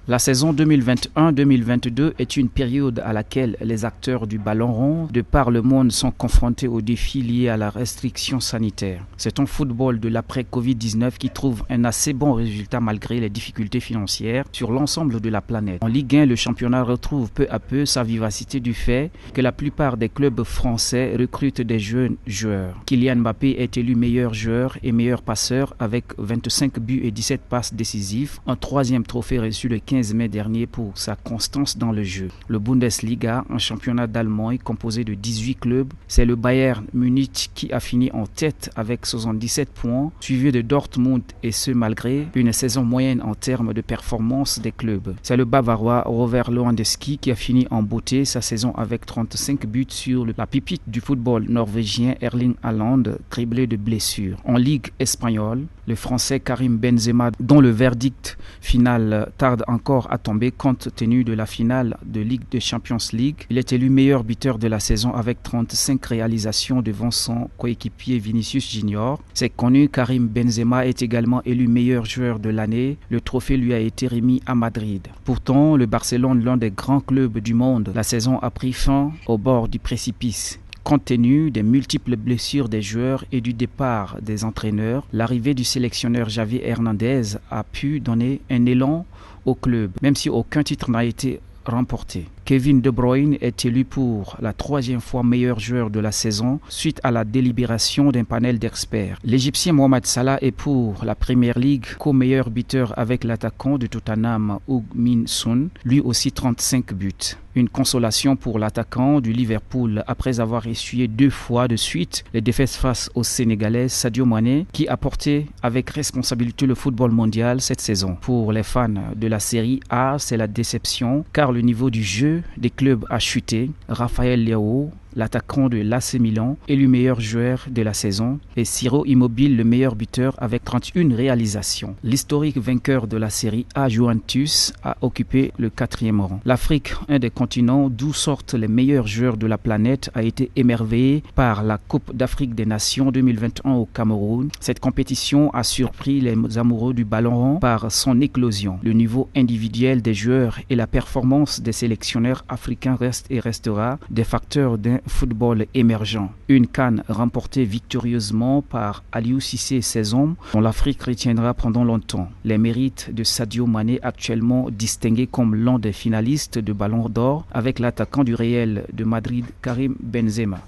La saison 2021-2022 est une période à laquelle les acteurs du ballon rond de par le monde sont confrontés aux défis liés à la restriction sanitaire. C'est un football de l'après-Covid-19 qui trouve un assez bon résultat malgré les difficultés financières sur l'ensemble de la planète. En Ligue 1, le championnat retrouve peu à peu sa vivacité du fait que la plupart des clubs français recrutent des jeunes joueurs. Kylian Mbappé est élu meilleur joueur et meilleur passeur avec 25 buts et 17 passes décisives, un troisième trophée reçu le 15 mai dernier pour sa constance dans le jeu. Le Bundesliga, un championnat d'Allemagne composé de 18 clubs, c'est le Bayern Munich qui a fini en tête avec 77 points, suivi de Dortmund et ce malgré une saison moyenne en termes de performance des clubs. C'est le Bavarois Robert Lewandowski qui a fini en beauté sa saison avec 35 buts sur la pépite du football norvégien Erling Haaland, criblé de blessures. En Ligue espagnole, le Français Karim Benzema, dont le verdict final tarde encore à tomber compte tenu de la finale de Ligue de Champions League. Il est élu meilleur buteur de la saison avec 35 réalisations devant son coéquipier Vinicius Junior. C'est connu, Karim Benzema est également élu meilleur joueur de l'année. Le trophée lui a été remis à Madrid. Pourtant, le Barcelone, l'un des grands clubs du monde, la saison a pris fin au bord du précipice. Compte tenu des multiples blessures des joueurs et du départ des entraîneurs, l'arrivée du sélectionneur Xavi Hernandez a pu donner un élan au club, même si aucun titre n'a été remporté. Kevin De Bruyne est élu pour la troisième fois meilleur joueur de la saison suite à la délibération d'un panel d'experts. L'Égyptien Mohamed Salah est pour la Premier League co-meilleur buteur avec l'attaquant de Tottenham Heung-min Son, lui aussi 35 buts. Une consolation pour l'attaquant du Liverpool après avoir essuyé 2 fois de suite les défaites face au Sénégalais Sadio Mané qui a porté avec responsabilité le football mondial cette saison. Pour les fans de la série A, c'est la déception car le niveau du jeu des clubs a chuté. Raphaël Leao, l'attaquant de l'AC Milan, élu meilleur joueur de la saison, et Ciro Immobile, le meilleur buteur avec 31 réalisations. L'historique vainqueur de la série A, Juventus, a occupé le 4e rang. L'Afrique, un des continents d'où sortent les meilleurs joueurs de la planète, a été émerveillé par la Coupe d'Afrique des Nations 2021 au Cameroun. Cette compétition a surpris les amoureux du ballon rond par son éclosion. Le niveau individuel des joueurs et la performance des sélectionneurs africains reste et restera des facteurs d'un football émergent. Une CAN remportée victorieusement par Aliou Cissé et ses hommes, dont l'Afrique retiendra pendant longtemps. Les mérites de Sadio Mané, actuellement distingué comme l'un des finalistes de Ballon d'Or avec l'attaquant du Real de Madrid Karim Benzema.